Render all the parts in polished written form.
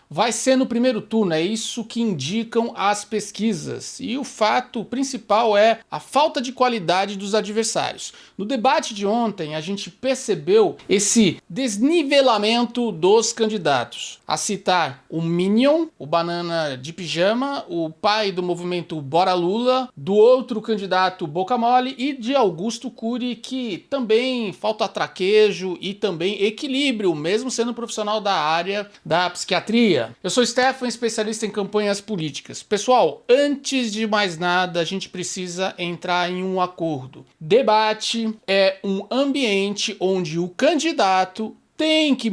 vai ser no primeiro turno, é isso que indicam as pesquisas. E o fato principal é a falta de qualidade dos adversários. No debate de ontem, a gente percebeu esse desnivelamento dos candidatos. A citar o Minion, o Banana de Pijama, o pai do movimento Bora Lula, do outro candidato Boca Mole e de Augusto Cury, que também falta traquejo e também equilíbrio, mesmo sendo profissional da área da psiquiatria. Eu sou Stefan, especialista em campanhas políticas. Pessoal, antes de mais nada, a gente precisa entrar em um acordo. Debate é um ambiente onde o candidato tem que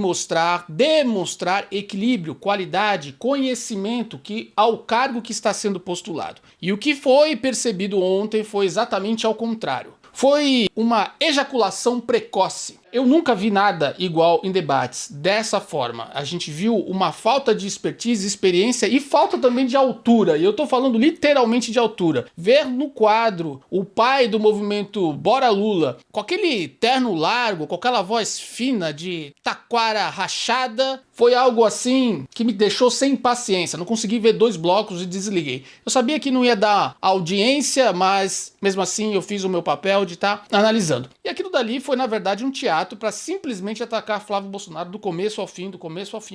demonstrar equilíbrio, qualidade, conhecimento ao cargo que está sendo postulado. E o que foi percebido ontem foi exatamente ao contrário. Foi uma ejaculação precoce. Eu nunca vi nada igual em debates dessa forma. A gente viu uma falta de expertise, experiência e falta também de altura. E eu tô falando literalmente de altura. Ver no quadro o pai do movimento Bora Lula, com aquele terno largo, com aquela voz fina de taquara rachada, foi algo assim que me deixou sem paciência. Não consegui ver 2 blocos e desliguei. Eu sabia que não ia dar audiência, mas mesmo assim eu fiz o meu papel de estar analisando. E aquilo dali foi, na verdade, um teatro para simplesmente atacar Flávio Bolsonaro do começo ao fim.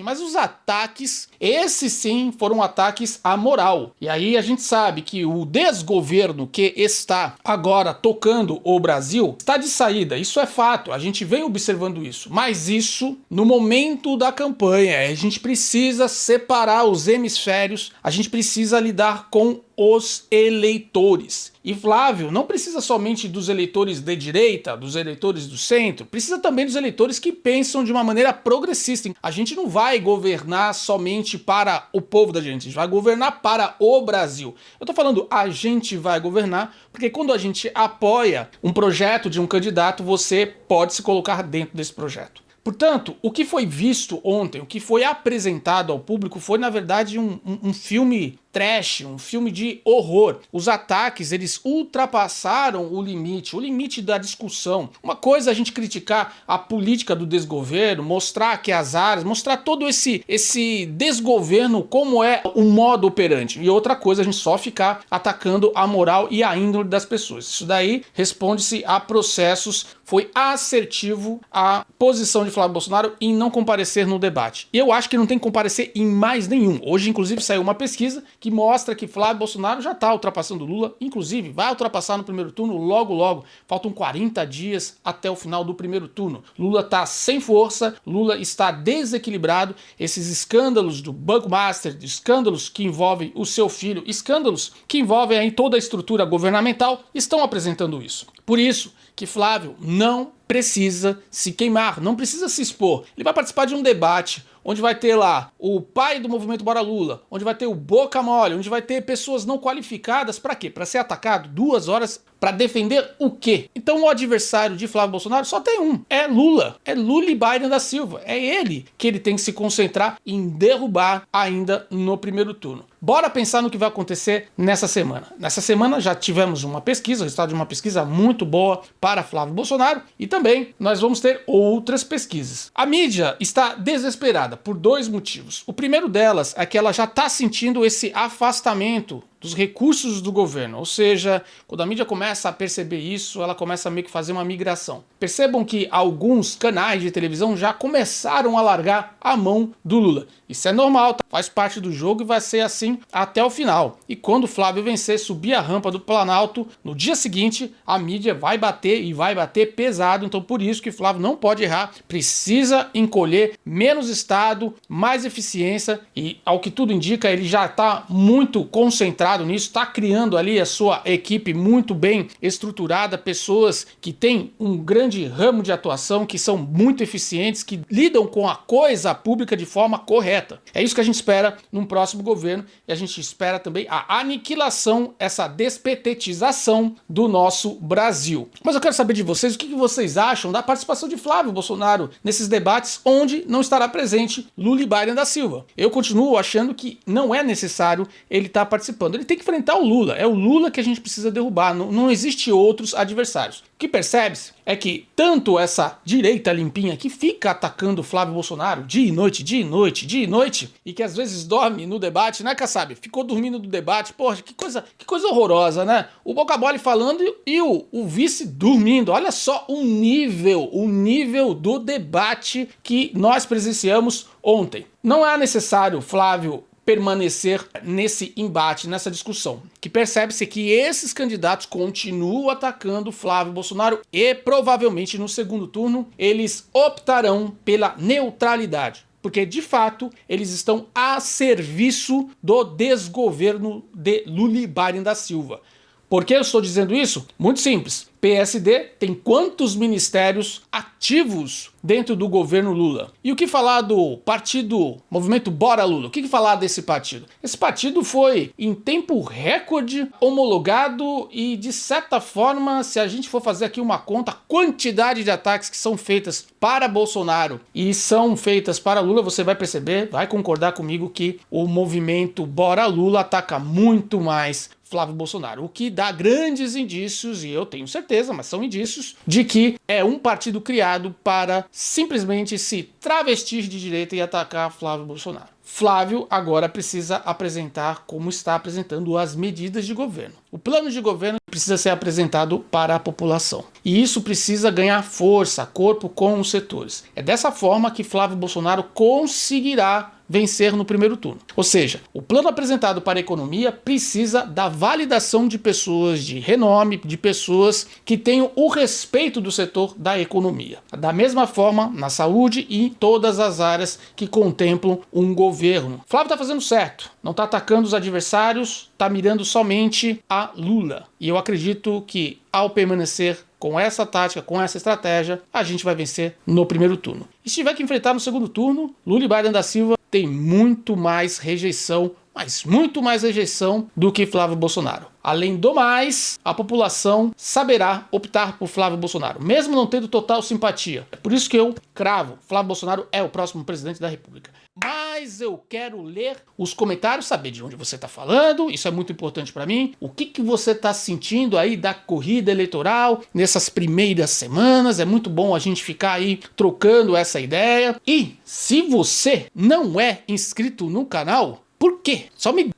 Mas os ataques, esses sim, foram ataques à moral. E aí a gente sabe que o desgoverno que está agora tocando o Brasil está de saída. Isso é fato, a gente vem observando isso. Mas isso, no momento da campanha, a gente precisa separar os hemisférios, a gente precisa lidar com os eleitores. E Flávio não precisa somente dos eleitores de direita, dos eleitores do centro, precisa também dos eleitores que pensam de uma maneira progressista. A gente não vai governar somente para o povo da gente vai governar para o Brasil. Eu tô falando a gente vai governar, porque quando a gente apoia um projeto de um candidato, você pode se colocar dentro desse projeto. Portanto, o que foi visto ontem, o que foi apresentado ao público foi, na verdade, um filme trash, um filme de horror. Os ataques, eles ultrapassaram o limite da discussão. Uma coisa é a gente criticar a política do desgoverno, mostrar que as áreas, mostrar todo esse desgoverno como é o modo operante. E outra coisa é a gente só ficar atacando a moral e a índole das pessoas. Isso daí responde-se a processos. Foi assertivo a posição de Flávio Bolsonaro em não comparecer no debate. E eu acho que não tem que comparecer em mais nenhum. Hoje, inclusive, saiu uma pesquisa que mostra que Flávio Bolsonaro já está ultrapassando Lula, inclusive vai ultrapassar no primeiro turno logo. Faltam 40 dias até o final do primeiro turno. Lula está sem força, Lula está desequilibrado. Esses escândalos do Banco Master, escândalos que envolvem o seu filho, escândalos que envolvem aí toda a estrutura governamental, estão apresentando isso. Por isso que Flávio não precisa se queimar, não precisa se expor. Ele vai participar de um debate onde vai ter lá o pai do movimento Bora Lula, onde vai ter o Boca Mole, onde vai ter pessoas não qualificadas. Para quê? Para ser atacado 2 horas para defender o quê? Então o adversário de Flávio Bolsonaro só tem um, é Lula. É Lulibairen da Silva. É ele que ele tem que se concentrar em derrubar ainda no primeiro turno. Bora pensar no que vai acontecer nessa semana. Nessa semana já tivemos uma pesquisa, o resultado de uma pesquisa muito boa para Flávio Bolsonaro e também nós vamos ter outras pesquisas. A mídia está desesperada por 2 motivos. O primeiro delas é que ela já está sentindo esse afastamento dos recursos do governo, ou seja, quando a mídia começa a perceber isso, ela começa a meio que fazer uma migração. Percebam que alguns canais de televisão já começaram a largar a mão do Lula. Isso é normal, tá? Faz parte do jogo e vai ser assim até o final. E quando o Flávio vencer, subir a rampa do Planalto, no dia seguinte, a mídia vai bater e vai bater pesado. Então por isso que Flávio não pode errar, precisa encolher menos Estado, mais eficiência e, ao que tudo indica, ele já está muito concentrado nisso, está criando ali a sua equipe muito bem estruturada, pessoas que têm um grande ramo de atuação, que são muito eficientes, que lidam com a coisa pública de forma correta. É isso que a gente espera num próximo governo e a gente espera também a aniquilação, essa despetetização do nosso Brasil. Mas eu quero saber de vocês, o que vocês acham da participação de Flávio Bolsonaro nesses debates onde não estará presente Lulibairen da Silva. Eu continuo achando que não é necessário ele estar participando. Ele tem que enfrentar o Lula. É o Lula que a gente precisa derrubar. Não existe outros adversários. O que percebe-se é que tanto essa direita limpinha que fica atacando o Flávio Bolsonaro dia e noite, dia e noite, dia e noite, e que às vezes dorme no debate, né, Kassab? Ficou dormindo no debate. Porra, que coisa horrorosa, né? O Boca Mole falando e o vice dormindo. Olha só o nível do debate que nós presenciamos ontem. Não é necessário, Flávio, permanecer nesse embate, nessa discussão, que percebe-se que esses candidatos continuam atacando Flávio Bolsonaro e provavelmente no segundo turno eles optarão pela neutralidade. Porque, de fato, eles estão a serviço do desgoverno de Lulibarem da Silva. Por que eu estou dizendo isso? Muito simples. PSD tem quantos ministérios ativos dentro do governo Lula? E o que falar do partido Movimento Bora Lula? O que falar desse partido? Esse partido foi, em tempo recorde, homologado e, de certa forma, se a gente for fazer aqui uma conta, a quantidade de ataques que são feitas para Bolsonaro e são feitas para Lula, você vai perceber, vai concordar comigo que o movimento Bora Lula ataca muito mais Flávio Bolsonaro, o que dá grandes indícios, e eu tenho certeza, mas são indícios, de que é um partido criado para simplesmente se travestir de direita e atacar Flávio Bolsonaro. Flávio agora precisa apresentar como está apresentando as medidas de governo. O plano de governo precisa ser apresentado para a população. E isso precisa ganhar força, corpo com os setores. É dessa forma que Flávio Bolsonaro conseguirá vencer no primeiro turno. Ou seja, o plano apresentado para a economia precisa da validação de pessoas de renome, de pessoas que tenham o respeito do setor da economia. Da mesma forma, na saúde e em todas as áreas que contemplam um governo. Flávio está fazendo certo, não está atacando os adversários, está mirando somente a Lula. E eu acredito que ao permanecer com essa tática, com essa estratégia, a gente vai vencer no primeiro turno. E se tiver que enfrentar no segundo turno, Lulibarem da Silva tem muito mais rejeição, mas muito mais rejeição do que Flávio Bolsonaro. Além do mais, a população saberá optar por Flávio Bolsonaro, mesmo não tendo total simpatia. É por isso que eu cravo, Flávio Bolsonaro é o próximo presidente da República. Mas eu quero ler os comentários, saber de onde você está falando, isso é muito importante para mim. O que você está sentindo aí da corrida eleitoral nessas primeiras semanas? É muito bom a gente ficar aí trocando essa ideia. E se você não é inscrito no canal, por quê?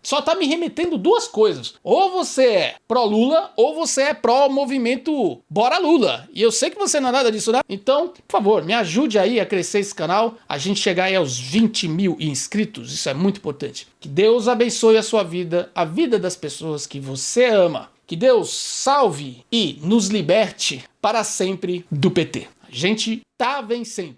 Só tá me remetendo duas coisas. Ou você é pró-Lula, ou você é pró-movimento Bora Lula. E eu sei que você não é nada disso, né? Então, por favor, me ajude aí a crescer esse canal, a gente chegar aí aos 20 mil inscritos. Isso é muito importante. Que Deus abençoe a sua vida, a vida das pessoas que você ama. Que Deus salve e nos liberte para sempre do PT. A gente tá vencendo.